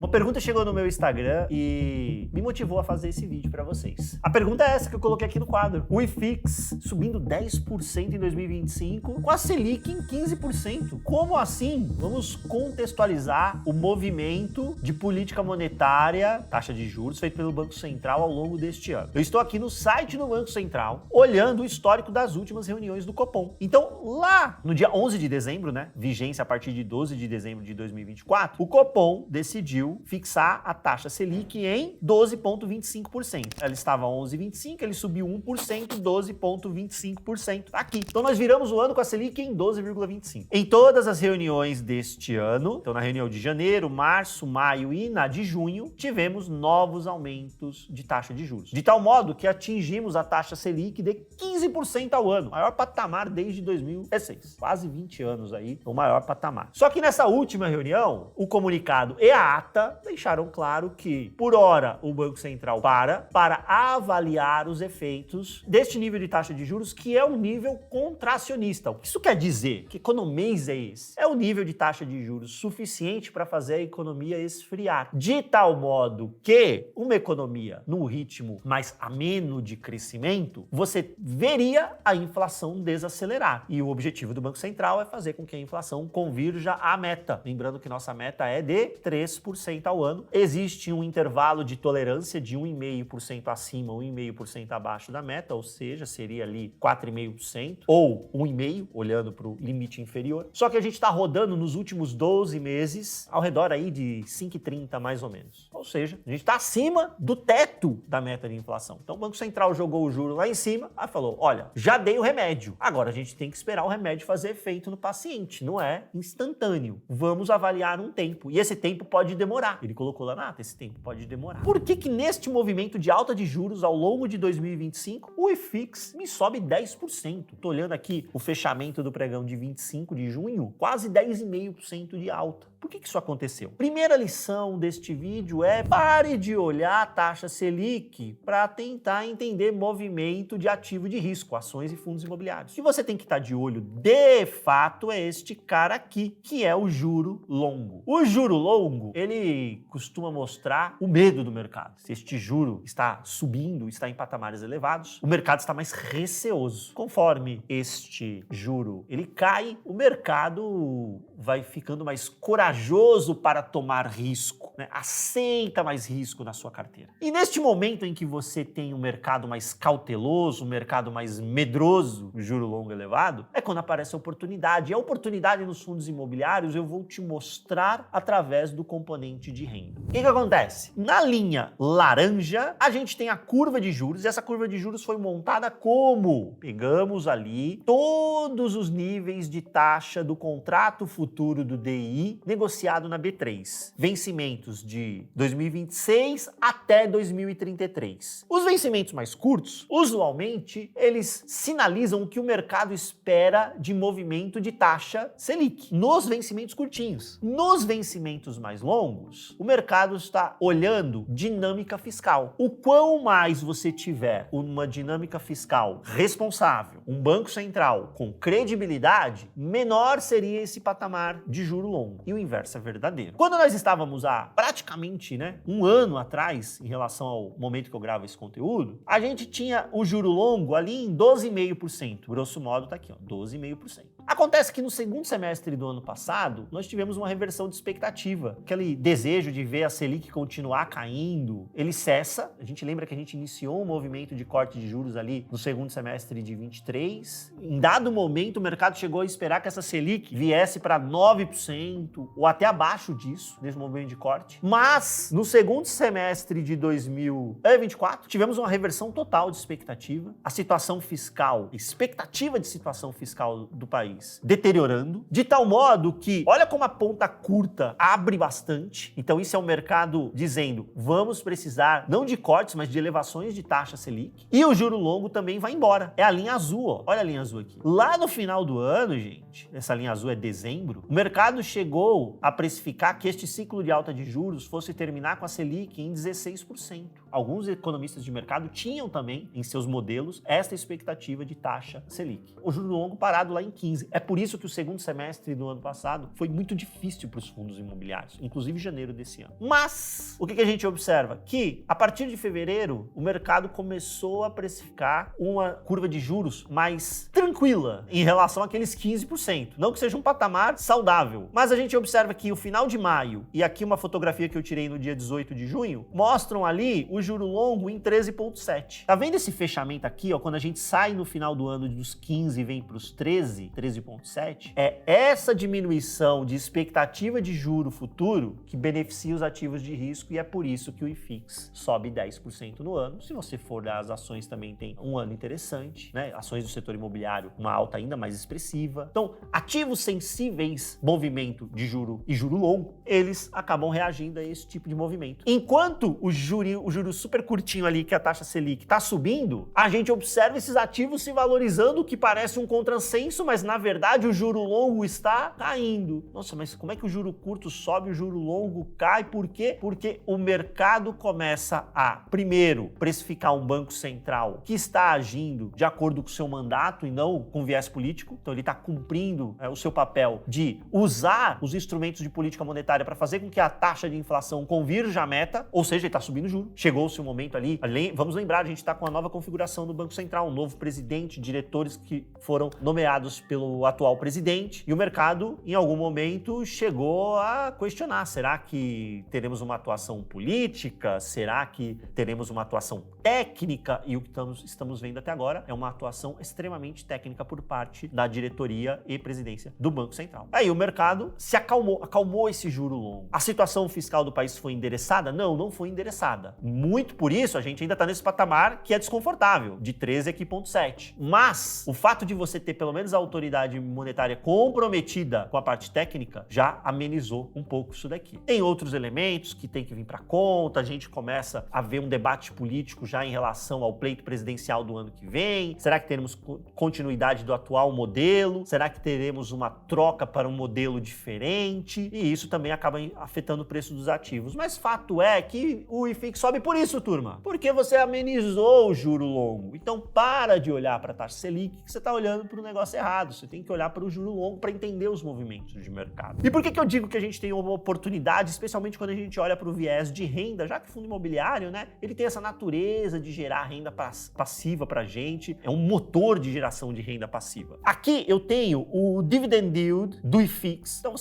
Uma pergunta chegou no meu Instagram e me motivou a fazer esse vídeo para vocês. A pergunta é essa que eu coloquei aqui no quadro. O IFIX subindo 10% em 2025, com a Selic em 15%. Como assim? Vamos contextualizar o movimento de política monetária, taxa de juros, feito pelo Banco Central ao longo deste ano. Eu estou aqui no site do Banco Central, olhando o histórico das últimas reuniões do Copom. Então, lá no dia 11 de dezembro, vigência a partir de 12 de dezembro de 2024, o Copom decidiu fixar a taxa Selic em 12,25%. Ela estava 11,25%, ele subiu 1%, 12,25%. Tá aqui. Então nós viramos o ano com a Selic em 12,25%. Em todas as reuniões deste ano, então na reunião de janeiro, março, maio e na de junho, tivemos novos aumentos de taxa de juros. De tal modo que atingimos a taxa Selic de 15% ao ano, maior patamar desde 2006. Quase 20 anos aí, o maior patamar. Só que nessa última reunião, o comunicado e a ata deixaram claro que, por hora, o Banco Central para avaliar os efeitos deste nível de taxa de juros, que é um nível contracionista. O que isso quer dizer? Que economês é esse? É o nível de taxa de juros suficiente para fazer a economia esfriar, de tal modo que uma economia num ritmo mais ameno de crescimento, você veria a inflação desacelerar. E o objetivo do Banco Central é fazer com que a inflação convirja à meta. Lembrando que nossa meta é de 3% ao ano. Existe um intervalo de tolerância de 1,5% acima, 1,5% abaixo da meta, ou seja, seria ali 4,5% ou 1,5%, olhando para o limite inferior. Só que a gente está rodando nos últimos 12 meses ao redor aí de 5,30 mais ou menos. Ou seja, a gente está acima do teto da meta de inflação. Então o Banco Central jogou o juro lá em cima, aí falou, olha, já dei o remédio, agora a gente tem que esperar o remédio fazer efeito no paciente, não é instantâneo. Vamos avaliar um tempo, e esse tempo pode demorar. Ele colocou lá na ata, esse tempo pode demorar. Por que neste movimento de alta de juros ao longo de 2025, o IFIX me sobe 10%? Tô olhando aqui o fechamento do pregão de 25 de junho, quase 10,5% de alta. Por que isso aconteceu? Primeira lição deste vídeo é pare de olhar a taxa Selic para tentar entender movimento de ativo de risco, ações e fundos imobiliários. O que você tem que estar de olho, de fato, é este cara aqui, que é o juro longo. O juro longo, ele costuma mostrar o medo do mercado. Se este juro está subindo, está em patamares elevados, o mercado está mais receoso. Conforme este juro ele cai, o mercado vai ficando mais corajoso para tomar risco, aceita mais risco na sua carteira. E neste momento em que você tem um mercado mais cauteloso, um mercado mais medroso, juro longo elevado, é quando aparece a oportunidade. E a oportunidade nos fundos imobiliários eu vou te mostrar através do componente de renda. O que acontece? Na linha laranja, a gente tem a curva de juros, e essa curva de juros foi montada como? Pegamos ali todos os níveis de taxa do contrato futuro do DI negociado na B3. Vencimentos de 2026 até 2033. Os vencimentos mais curtos, usualmente, eles sinalizam o que o mercado espera de movimento de taxa Selic. Nos vencimentos curtinhos. Nos vencimentos mais longos, o mercado está olhando dinâmica fiscal. O quão mais você tiver uma dinâmica fiscal responsável, um banco central com credibilidade, menor seria esse patamar de juro longo. E o inverso é verdadeiro. Quando nós estávamos há praticamente um ano atrás, em relação ao momento que eu gravo esse conteúdo, a gente tinha o juro longo ali em 12,5%. Grosso modo tá aqui, 12,5%. Acontece que no segundo semestre do ano passado, nós tivemos uma reversão de expectativa. Aquele desejo de ver a Selic continuar caindo, ele cessa. A gente lembra que a gente iniciou um movimento de corte de juros ali no segundo semestre de 23. Em dado momento, o mercado chegou a esperar que essa Selic viesse para 9% ou até abaixo disso, nesse movimento de corte. Mas, no segundo semestre de 2024, tivemos uma reversão total de expectativa. A situação fiscal, expectativa de situação fiscal do país deteriorando, de tal modo que, olha como a ponta curta abre bastante. Então isso é o mercado dizendo, vamos precisar não de cortes, mas de elevações de taxa Selic. E o juro longo também vai embora. É a linha azul, olha a linha azul aqui. Lá no final do ano, gente, essa linha azul é dezembro, o mercado chegou a precificar que este ciclo de alta de juros fosse terminar com a Selic em 16%. Alguns economistas de mercado tinham também em seus modelos esta expectativa de taxa Selic. O juro longo parado lá em 15%. crise. É por isso que o segundo semestre do ano passado foi muito difícil para os fundos imobiliários, inclusive janeiro desse ano. Mas o que a gente observa? Que a partir de fevereiro, o mercado começou a precificar uma curva de juros mais tranquila em relação àqueles 15%. Não que seja um patamar saudável, mas a gente observa que o final de maio, e aqui uma fotografia que eu tirei no dia 18 de junho, mostram ali o juro longo em 13,7. Tá vendo esse fechamento aqui, ó, quando a gente sai no final do ano dos 15 e vem para os 13,7? É essa diminuição de expectativa de juro futuro que beneficia os ativos de risco e é por isso que o IFIX sobe 10% no ano. Se você for dar as ações, também tem um ano interessante, né? Ações do setor imobiliário, uma alta ainda mais expressiva. Então, ativos sensíveis, movimento de juro e juro longo, eles acabam reagindo a esse tipo de movimento. Enquanto o juro super curtinho ali, que é a taxa Selic, está subindo, a gente observa esses ativos se valorizando, que parece um contrassenso, mas na verdade o juro longo está caindo. Nossa, mas como é que o juro curto sobe e o juro longo cai? Por quê? Porque o mercado começa a, primeiro, precificar um banco central que está agindo de acordo com o seu mandato e não com viés político. Então ele está cumprindo o seu papel de usar os instrumentos de política monetária para fazer com que a taxa de inflação convirja à meta, ou seja, ele está subindo o juro. Chegou-se o momento ali, vamos lembrar, a gente está com a nova configuração do Banco Central, um novo presidente, diretores que foram nomeados pelo atual presidente, e o mercado, em algum momento, chegou a questionar, será que teremos uma atuação política? Será que teremos uma atuação técnica? E o que estamos vendo até agora é uma atuação extremamente técnica por parte da diretoria e presidência do Banco Central. Aí o mercado se acalmou esse juro longo. A situação fiscal do país foi endereçada? Não foi endereçada. Muito por isso a gente ainda está nesse patamar que é desconfortável, de 13,7. Mas o fato de você ter pelo menos a autoridade monetária comprometida com a parte técnica já amenizou um pouco isso daqui. Tem outros elementos que tem que vir para conta, a gente começa a ver um debate político já em relação ao pleito presidencial do ano que vem. Será que teremos continuidade do atual modelo? Será que teremos uma troca para um modelo diferente? E isso também acaba afetando o preço dos ativos. Mas fato é que o IFIX sobe por isso, turma. Porque você amenizou o juro longo. Então para de olhar para a taxa Selic, que você está olhando para o negócio errado. Você tem que olhar para o juro longo para entender os movimentos de mercado. E por que eu digo que a gente tem uma oportunidade, especialmente quando a gente olha para o viés de renda, já que o fundo imobiliário, né, ele tem essa natureza de gerar renda passiva para a gente, é um motor de geração de renda passiva. Aqui eu tenho o dividend yield do IFIX. Então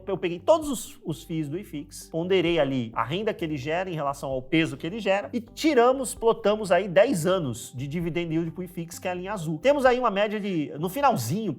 eu peguei todos os FIIs do IFIX, ponderei ali a renda que ele gera em relação ao peso que ele gera e plotamos aí 10 anos de dividend yield para o IFIX, que é a linha azul. Temos aí uma média de, no finalzinho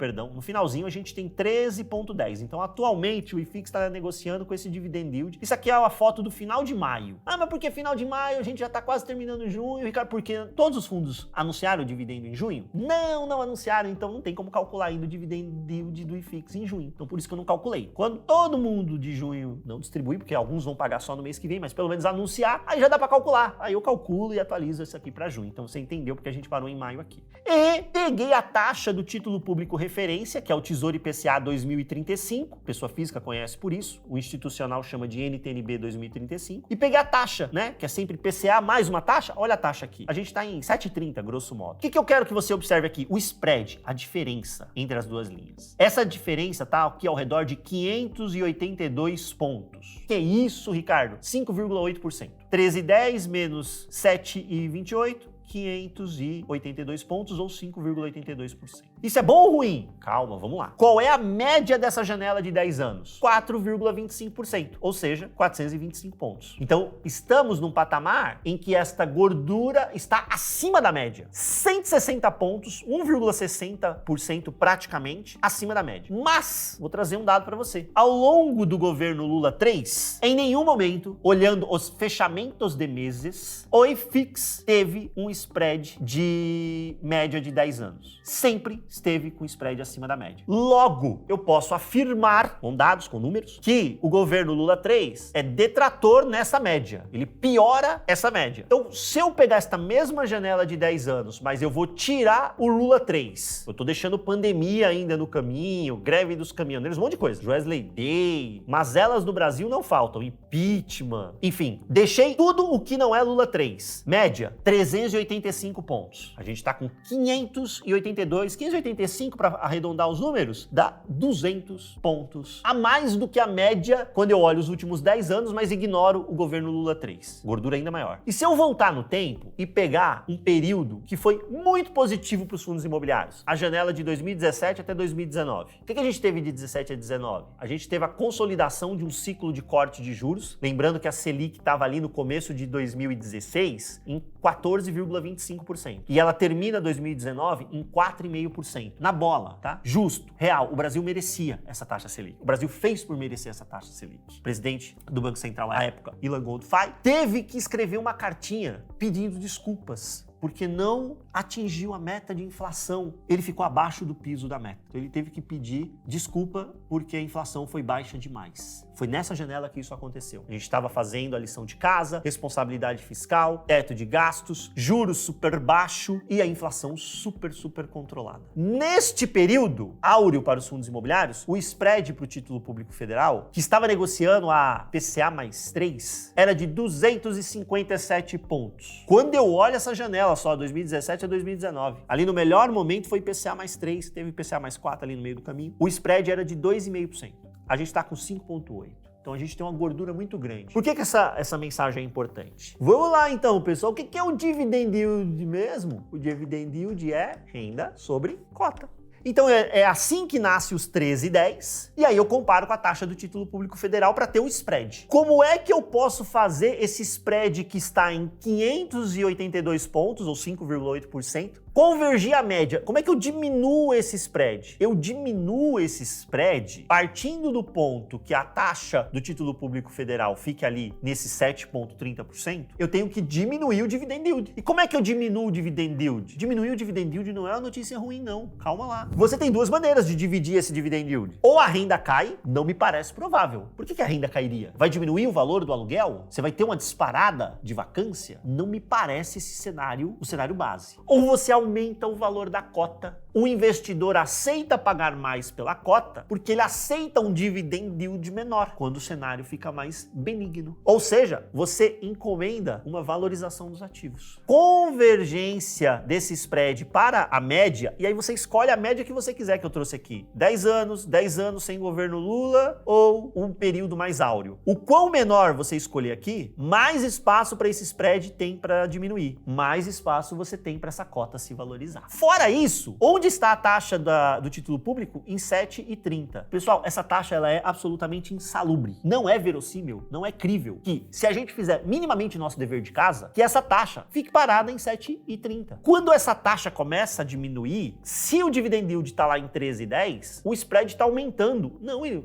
a gente tem 13,10. Então atualmente o IFIX está negociando com esse dividend yield. Isso aqui é uma foto do final de maio. Ah, mas por que final de maio? A gente já está quase terminando junho, Ricardo, porque todos os fundos anunciaram o dividendo em junho? Não anunciaram, então não tem como calcular ainda o dividend yield do IFIX em junho. Então por isso que eu não calculei. Quando todo mundo de junho não distribui, porque alguns vão pagar só no mês que vem, mas pelo menos anunciar, aí já dá para calcular. Aí eu calculo e atualizo isso aqui para junho. Então você entendeu porque a gente parou em maio aqui. E peguei a taxa do título público referência, que é o Tesouro IPCA 2035, pessoa física conhece por isso, o institucional chama de NTNB 2035, e peguei a taxa, né, que é sempre IPCA mais uma taxa. Olha a taxa aqui, a gente está em 7,30, grosso modo. O que eu quero que você observe aqui? O spread, a diferença entre as duas linhas. Essa diferença tá aqui ao redor de 582 pontos. Que isso, Ricardo? 5,8%. 13,10 menos 7,28, 582 pontos ou 5,82%. Isso é bom ou ruim? Calma, vamos lá. Qual é a média dessa janela de 10 anos? 4,25%, ou seja, 425 pontos. Então, estamos num patamar em que esta gordura está acima da média. 160 pontos, 1,60% praticamente acima da média. Mas, vou trazer um dado para você. Ao longo do governo Lula 3, em nenhum momento, olhando os fechamentos de meses, o IFIX teve um spread de média de 10 anos. Sempre esteve com spread acima da média. Logo, eu posso afirmar, com dados, com números, que o governo Lula 3 é detrator nessa média. Ele piora essa média. Então, se eu pegar esta mesma janela de 10 anos, mas eu vou tirar o Lula 3, eu tô deixando pandemia ainda no caminho, greve dos caminhoneiros, um monte de coisa. Wesley Day, mazelas no Brasil não faltam, impeachment, enfim, deixei tudo o que não é Lula 3. Média, 385 pontos. A gente tá com 582 185 para arredondar os números, dá 200 pontos. A mais do que a média quando eu olho os últimos 10 anos, mas ignoro o governo Lula 3. Gordura ainda maior. E se eu voltar no tempo e pegar um período que foi muito positivo para os fundos imobiliários, a janela de 2017 até 2019. O que a gente teve de 17 a 19? A gente teve a consolidação de um ciclo de corte de juros, lembrando que a Selic estava ali no começo de 2016 em 14,25%. E ela termina 2019 em 4,5%. Na bola, tá? Justo, real. O Brasil merecia essa taxa Selic. O Brasil fez por merecer essa taxa Selic. O presidente do Banco Central à época, Ilan Goldfein, teve que escrever uma cartinha pedindo desculpas porque não atingiu a meta de inflação. Ele ficou abaixo do piso da meta. Então ele teve que pedir desculpa porque a inflação foi baixa demais. Foi nessa janela que isso aconteceu. A gente estava fazendo a lição de casa, responsabilidade fiscal, teto de gastos, juros super baixo e a inflação super controlada. Neste período áureo para os fundos imobiliários, o spread para o título público federal, que estava negociando a PCA mais 3, era de 257 pontos. Quando eu olho essa janela só, 2017 a 2019, ali no melhor momento foi IPCA mais 3, teve IPCA mais 4 ali no meio do caminho, o spread era de 2,5%. A gente está com 5,8%. Então a gente tem uma gordura muito grande. Por que essa mensagem é importante? Vamos lá então, pessoal. O que é o dividend yield mesmo? O dividend yield é renda sobre cota. Então é assim que nasce os 13,10, e aí eu comparo com a taxa do título público federal para ter o spread. Como é que eu posso fazer esse spread que está em 582 pontos, ou 5,8%, convergir a média? Como é que eu diminuo esse spread? Eu diminuo esse spread partindo do ponto que a taxa do título público federal fique ali nesse 7,30%, eu tenho que diminuir o dividend yield. E como é que eu diminuo o dividend yield? Diminuir o dividend yield não é uma notícia ruim, não. Calma lá. Você tem duas maneiras de dividir esse dividend yield. Ou a renda cai, não me parece provável. Por que a renda cairia? Vai diminuir o valor do aluguel? Você vai ter uma disparada de vacância? Não me parece esse cenário, o cenário base. Ou você aumenta o valor da cota. O investidor aceita pagar mais pela cota porque ele aceita um dividend yield menor quando o cenário fica mais benigno. Ou seja, você encomenda uma valorização dos ativos. Convergência desse spread para a média, e aí você escolhe a média que você quiser, que eu trouxe aqui. 10 anos sem governo Lula ou um período mais áureo. O quão menor você escolher aqui, mais espaço para esse spread tem para diminuir. Mais espaço você tem para essa cota se valorizar. Fora isso, onde está a taxa do título público? Em 7,30. Pessoal, essa taxa ela é absolutamente insalubre. Não é verossímil, não é crível que, se a gente fizer minimamente nosso dever de casa, que essa taxa fique parada em 7,30. Quando essa taxa começa a diminuir, se o dividend yield está lá em 13,10, o spread está aumentando.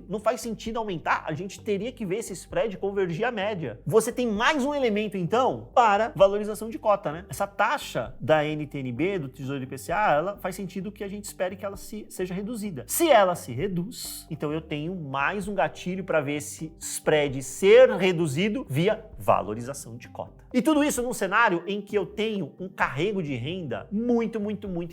Não faz sentido aumentar. A gente teria que ver esse spread convergir à média. Você tem mais um elemento, então, para valorização de cota, né? Essa taxa da NTNB, do Tesouro IPCA, ela faz sentido que a gente espere que ela seja reduzida. Se ela se reduz, então eu tenho mais um gatilho para ver esse spread ser reduzido via valorização de cota. E tudo isso num cenário em que eu tenho um carrego de renda muito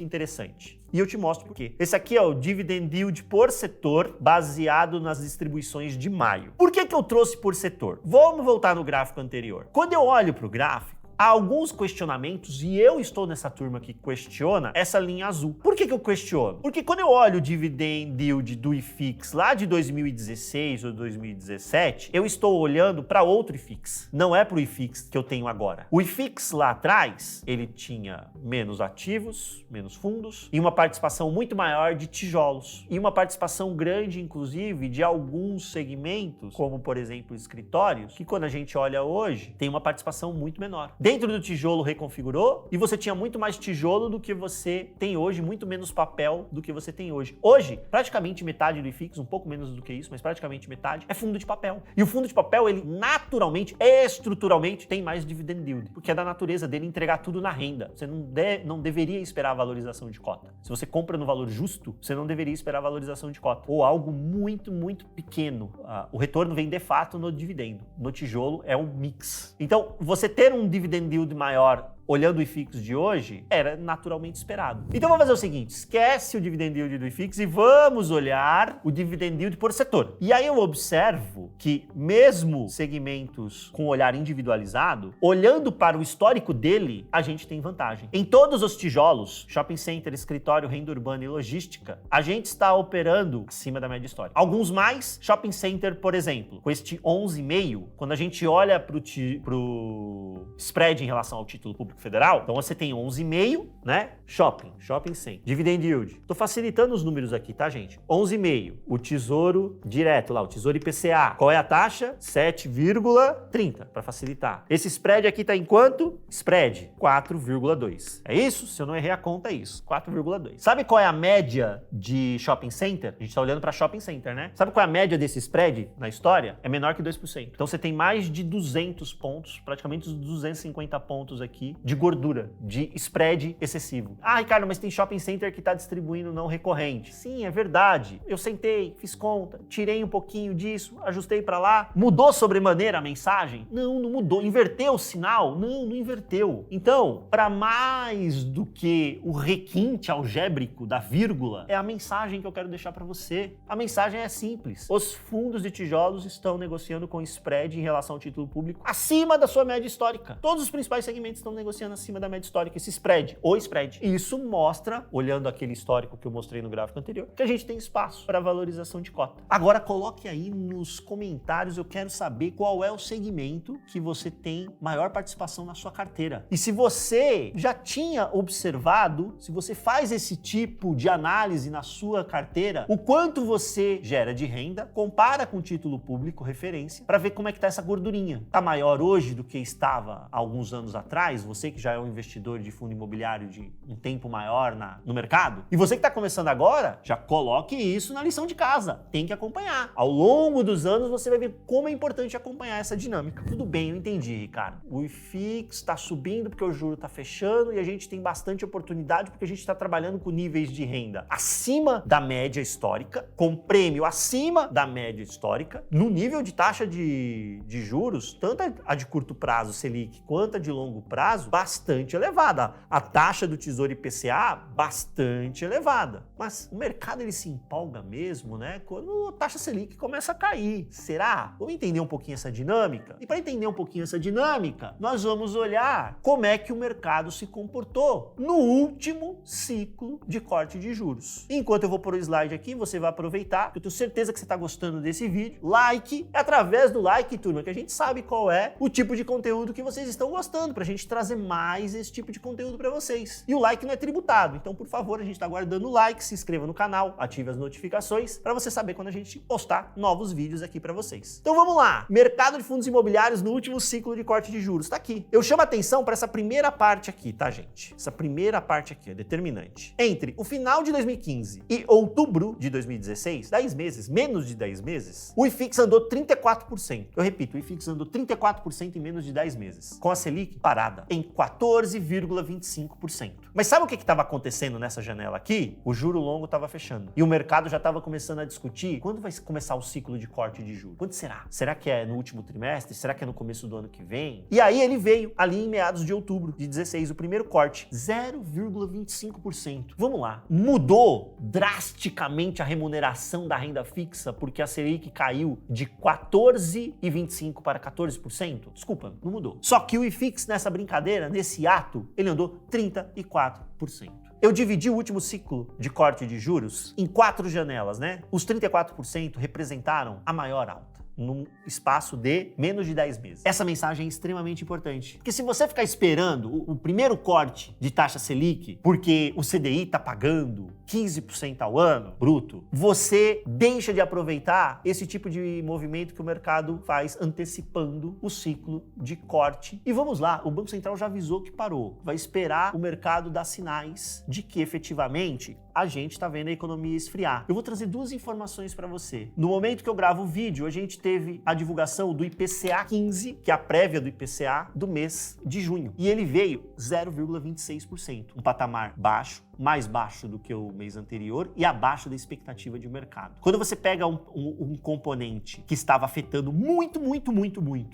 interessante. E eu te mostro por quê. Esse aqui é o dividend yield por setor, baseado nas distribuições de maio. Por que eu trouxe por setor? Vamos voltar no gráfico anterior. Quando eu olho para o gráfico, há alguns questionamentos e eu estou nessa turma que questiona essa linha azul. Por que eu questiono? Porque quando eu olho o dividend yield do IFIX lá de 2016 ou 2017, eu estou olhando para outro IFIX. Não é para o IFIX que eu tenho agora. O IFIX lá atrás, ele tinha menos ativos, menos fundos e uma participação muito maior de tijolos. E uma participação grande, inclusive, de alguns segmentos, como por exemplo escritórios, que quando a gente olha hoje, tem uma participação muito menor. Dentro do tijolo reconfigurou e você tinha muito mais tijolo do que você tem hoje, muito menos papel do que você tem hoje. Hoje, praticamente metade do IFIX, um pouco menos do que isso, mas praticamente metade, é fundo de papel. E o fundo de papel, ele naturalmente, estruturalmente, tem mais dividend yield, porque é da natureza dele entregar tudo na renda. Você não deveria esperar a valorização de cota. Se você compra no valor justo, você não deveria esperar a valorização de cota. Ou algo muito pequeno. O retorno vem de fato no dividendo. No tijolo é um mix. Então, você ter um dividend yield maior olhando o IFIX de hoje, era naturalmente esperado. Então vamos fazer o seguinte, esquece o dividend yield do IFIX e vamos olhar o dividend yield por setor. E aí eu observo que mesmo segmentos com olhar individualizado, olhando para o histórico dele, a gente tem vantagem. Em todos os tijolos, shopping center, escritório, renda urbana e logística, a gente está operando acima da média histórica. Alguns mais, shopping center, por exemplo, com este 11,5, quando a gente olha para o spread em relação ao título público federal, então você tem 11,5, né? Shopping center. Dividend yield. Tô facilitando os números aqui, tá, gente? 11,5. O tesouro direto lá, o tesouro IPCA. Qual é a taxa? 7,30, para facilitar. Esse spread aqui tá em quanto? Spread 4,2. É isso? Se eu não errei a conta, é isso. 4,2. Sabe qual é a média de shopping center? A gente tá olhando para shopping center, né? Sabe qual é a média desse spread na história? É menor que 2%. Então você tem mais de 200 pontos, praticamente os 250 pontos aqui de gordura, de spread excessivo. Ah, Ricardo, mas tem shopping center que tá distribuindo não recorrente. Sim, é verdade. Eu sentei, fiz conta, tirei um pouquinho disso, ajustei para lá. Mudou sobremaneira a mensagem? Não, não mudou. Inverteu o sinal? Não, não inverteu. Então, para mais do que o requinte algébrico da vírgula, é a mensagem que eu quero deixar para você. A mensagem é simples. Os fundos de tijolos estão negociando com spread em relação ao título público acima da sua média histórica. Todos os principais segmentos estão negociando acima da média histórica, esse spread, ou spread. Isso mostra, olhando aquele histórico que eu mostrei no gráfico anterior, que a gente tem espaço para valorização de cota. Agora coloque aí nos comentários, eu quero saber qual é o segmento que você tem maior participação na sua carteira. E se você já tinha observado, se você faz esse tipo de análise na sua carteira, o quanto você gera de renda, compara com o título público referência, para ver como é que tá essa gordurinha. Tá maior hoje do que estava há alguns anos atrás? Você que já é um investidor de fundo imobiliário de um tempo maior no mercado? E você que está começando agora, já coloque isso na lição de casa. Tem que acompanhar. Ao longo dos anos você vai ver como é importante acompanhar essa dinâmica. Tudo bem, eu entendi, Ricardo. O IFIX está subindo porque o juro está fechando e a gente tem bastante oportunidade porque a gente está trabalhando com níveis de renda acima da média histórica, com prêmio acima da média histórica, no nível de taxa de juros, tanto a de curto prazo, Selic, quanto a de longo prazo, bastante elevada. A taxa do Tesouro IPCA, bastante elevada. Mas o mercado ele se empolga mesmo, né? Quando a taxa Selic começa a cair. Será? Vamos entender um pouquinho essa dinâmica? E para entender um pouquinho essa dinâmica, nós vamos olhar como é que o mercado se comportou no último ciclo de corte de juros. Enquanto eu vou pôr o slide aqui, você vai aproveitar, eu tenho certeza que você está gostando desse vídeo. Like, é através do like, turma, que a gente sabe qual é o tipo de conteúdo que vocês estão gostando, para a gente trazer mais esse tipo de conteúdo para vocês. E o like não é tributado, então por favor, a gente está aguardando o like, se inscreva no canal, ative as notificações para você saber quando a gente postar novos vídeos aqui para vocês. Então vamos lá, mercado de fundos imobiliários no último ciclo de corte de juros, tá aqui. Eu chamo a atenção para essa primeira parte aqui, tá, gente? Essa primeira parte aqui é determinante. Entre o final de 2015 e outubro de 2016, 10 meses, menos de 10 meses, o IFIX andou 34%. Eu repito, o IFIX andou 34% em menos de 10 meses, com a Selic parada em 14,25%. Mas sabe o que estava acontecendo nessa janela aqui? O juro longo estava fechando e o mercado já estava começando a discutir quando vai começar o ciclo de corte de juros. Quando será? Será que é no último trimestre? Será que é no começo do ano que vem? E aí ele veio ali em meados de outubro de 16, o primeiro corte, 0,25%. Vamos lá. Mudou drasticamente a remuneração da renda fixa porque a Selic caiu de 14,25% para 14%? Desculpa, não mudou. Só que o IFIX nessa brincadeira, nesse ato, ele andou 34%. Eu dividi o último ciclo de corte de juros em 4 janelas, né? Os 34% representaram a maior alta num espaço de menos de 10 meses. Essa mensagem é extremamente importante, porque se você ficar esperando o primeiro corte de taxa Selic, porque o CDI está pagando 15% ao ano, bruto, você deixa de aproveitar esse tipo de movimento que o mercado faz antecipando o ciclo de corte. E vamos lá, o Banco Central já avisou que parou. Vai esperar o mercado dar sinais de que efetivamente a gente está vendo a economia esfriar. Eu vou trazer 2 informações para você. No momento que eu gravo o vídeo, a gente teve a divulgação do IPCA 15, que é a prévia do IPCA do mês de junho. E ele veio 0,26%, um patamar baixo, mais baixo do que o mês anterior e abaixo da expectativa de mercado. Quando você pega um componente que estava afetando muito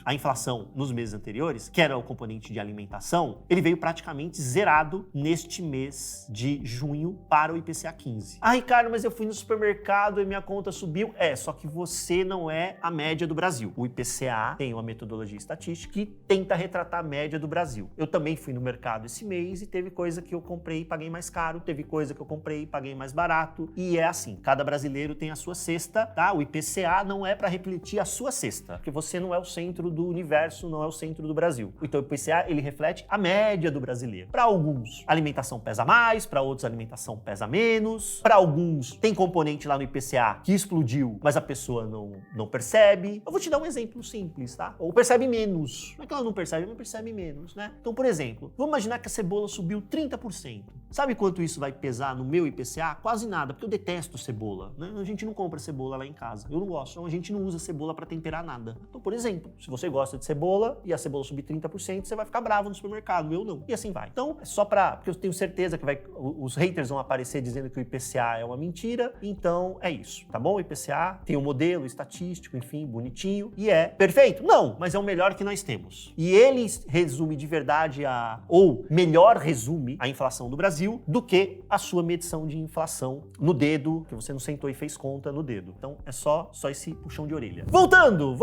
a inflação nos meses anteriores, que era o componente de alimentação, ele veio praticamente zerado neste mês de junho para o IPCA 15. Ah, Ricardo, mas eu fui no supermercado e minha conta subiu. Só que você não é a média do Brasil. O IPCA tem uma metodologia estatística que tenta retratar a média do Brasil. Eu também fui no mercado esse mês e teve coisa que eu comprei e paguei mais caro, teve coisa que eu comprei e paguei mais barato, e é assim, cada brasileiro tem a sua cesta, tá? O IPCA não é para refletir a sua cesta, porque você não é o centro do universo, não é o centro do Brasil. Então o IPCA, ele reflete a média do brasileiro. Para alguns, a alimentação pesa mais, para outros, a alimentação pesa menos, para alguns, tem componente lá no IPCA que explodiu, mas a pessoa não percebe. Eu vou te dar um exemplo simples, tá? Ou percebe menos. Não é que ela não percebe, mas percebe menos, né? Então, por exemplo, vamos imaginar que a cebola subiu 30%. Sabe quanto isso vai pesar no meu IPCA? Quase nada, porque eu detesto cebola, né? A gente não compra cebola lá em casa. Eu não gosto, então a gente não usa cebola para temperar nada. Então, por exemplo, se você gosta de cebola e a cebola subir 30%, você vai ficar bravo no supermercado, eu não. E assim vai. Então, é só porque eu tenho certeza que os haters vão aparecer dizendo que o IPCA é uma mentira, então é isso, tá bom? O IPCA tem um modelo estatístico, enfim, bonitinho, e é perfeito? Não, mas é o melhor que nós temos. E ele resume de verdade ou melhor resume a inflação do Brasil do que a sua medição de inflação no dedo, que você não sentou e fez conta no dedo. Então é só esse puxão de orelha. Voltando.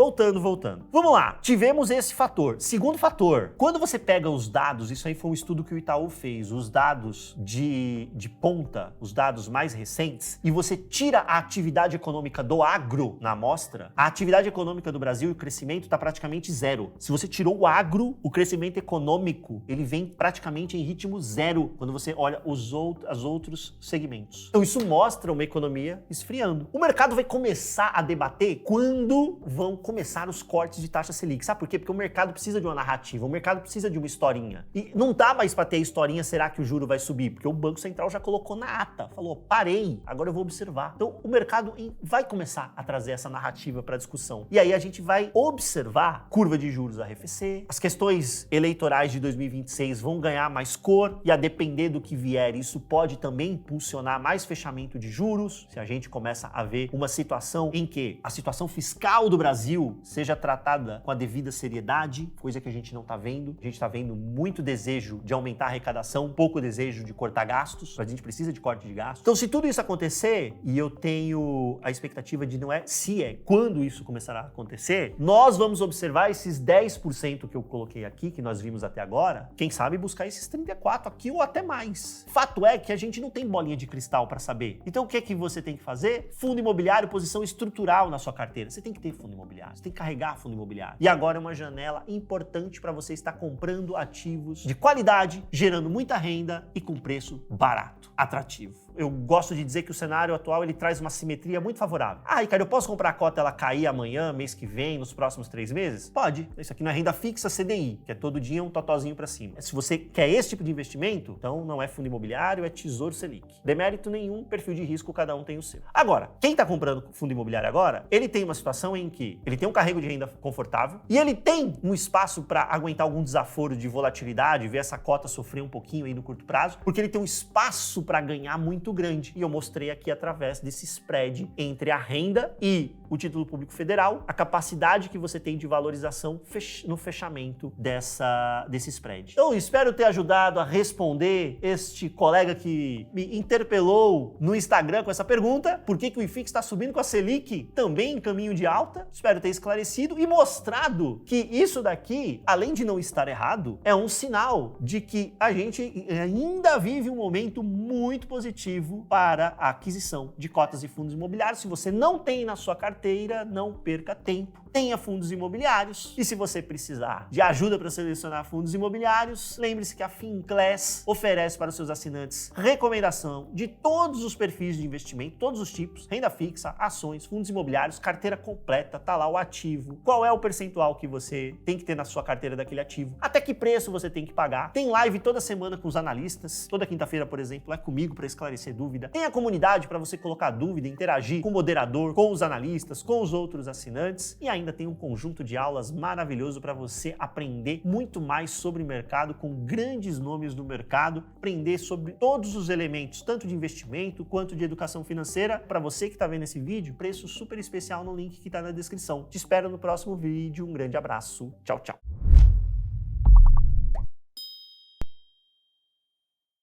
Vamos lá, tivemos esse fator. Segundo fator, quando você pega os dados, isso aí foi um estudo que o Itaú fez, os dados de ponta, os dados mais recentes, e você tira a atividade econômica do agro na amostra, a atividade econômica do Brasil e o crescimento está praticamente zero. Se você tirou o agro, o crescimento econômico, ele vem praticamente em ritmo zero quando você olha os outros segmentos. Então isso mostra uma economia esfriando. O mercado vai começar a debater quando vão começar os cortes de taxa Selic. Sabe por quê? Porque o mercado precisa de uma narrativa, o mercado precisa de uma historinha. E não dá mais para ter historinha, será que o juro vai subir? Porque o Banco Central já colocou na ata, falou, parei, agora eu vou observar. Então o mercado vai começar a trazer essa narrativa para discussão. E aí a gente vai observar curva de juros arrefecer, as questões eleitorais de 2026 vão ganhar mais cor e a depender do que vier, isso pode também impulsionar mais fechamento de juros, se a gente começa a ver uma situação em que a situação fiscal do Brasil seja tratada com a devida seriedade, coisa que a gente não está vendo. A gente está vendo muito desejo de aumentar a arrecadação, pouco desejo de cortar gastos, a gente precisa de corte de gastos. Então, se tudo isso acontecer, e eu tenho a expectativa de não é se é quando isso começará a acontecer, nós vamos observar esses 10% que eu coloquei aqui, que nós vimos até agora, quem sabe buscar esses 34 aqui ou até mais. Fato é que a gente não tem bolinha de cristal para saber. Então o que é que você tem que fazer? Fundo imobiliário, posição estrutural na sua carteira. Você tem que ter fundo imobiliário, você tem que carregar fundo imobiliário. E agora é uma janela importante para você estar comprando ativos de qualidade, gerando muita renda e com preço barato, atrativo. Eu gosto de dizer que o cenário atual ele traz uma simetria muito favorável. Ah, Ricardo, eu posso comprar a cota ela cair amanhã, mês que vem, nos próximos 3 meses? Pode. Isso aqui não é renda fixa CDI, que é todo dia um totozinho para cima. Se você quer esse tipo de investimento, então não é fundo imobiliário, é Tesouro Selic. Demérito nenhum, perfil de risco, cada um tem o seu. Agora, quem está comprando fundo imobiliário agora, ele tem uma situação em que ele tem um carrego de renda confortável e ele tem um espaço para aguentar algum desaforo de volatilidade, ver essa cota sofrer um pouquinho aí no curto prazo, porque ele tem um espaço para ganhar muito grande. E eu mostrei aqui através desse spread entre a renda e o título público federal, a capacidade que você tem de valorização no fechamento desse spread. Então, espero ter ajudado a responder este colega que me interpelou no Instagram com essa pergunta, por que o IFIX está subindo com a Selic também em caminho de alta? Espero ter esclarecido e mostrado que isso daqui, além de não estar errado, é um sinal de que a gente ainda vive um momento muito positivo para a aquisição de cotas e fundos imobiliários. Se você não tem na sua carteira, não perca tempo. Tenha fundos imobiliários. E se você precisar de ajuda para selecionar fundos imobiliários, lembre-se que a Finclass oferece para os seus assinantes recomendação de todos os perfis de investimento, todos os tipos, renda fixa, ações, fundos imobiliários, carteira completa, tá lá o ativo, qual é o percentual que você tem que ter na sua carteira daquele ativo, até que preço você tem que pagar. Tem live toda semana com os analistas, toda quinta-feira, por exemplo, é comigo para esclarecer dúvida. Tem a comunidade para você colocar dúvida, interagir com o moderador, com os analistas, com os outros assinantes e ainda tem um conjunto de aulas maravilhoso para você aprender muito mais sobre mercado, com grandes nomes do mercado, aprender sobre todos os elementos, tanto de investimento quanto de educação financeira. Para você que está vendo esse vídeo, preço super especial no link que está na descrição. Te espero no próximo vídeo. Um grande abraço. Tchau, tchau.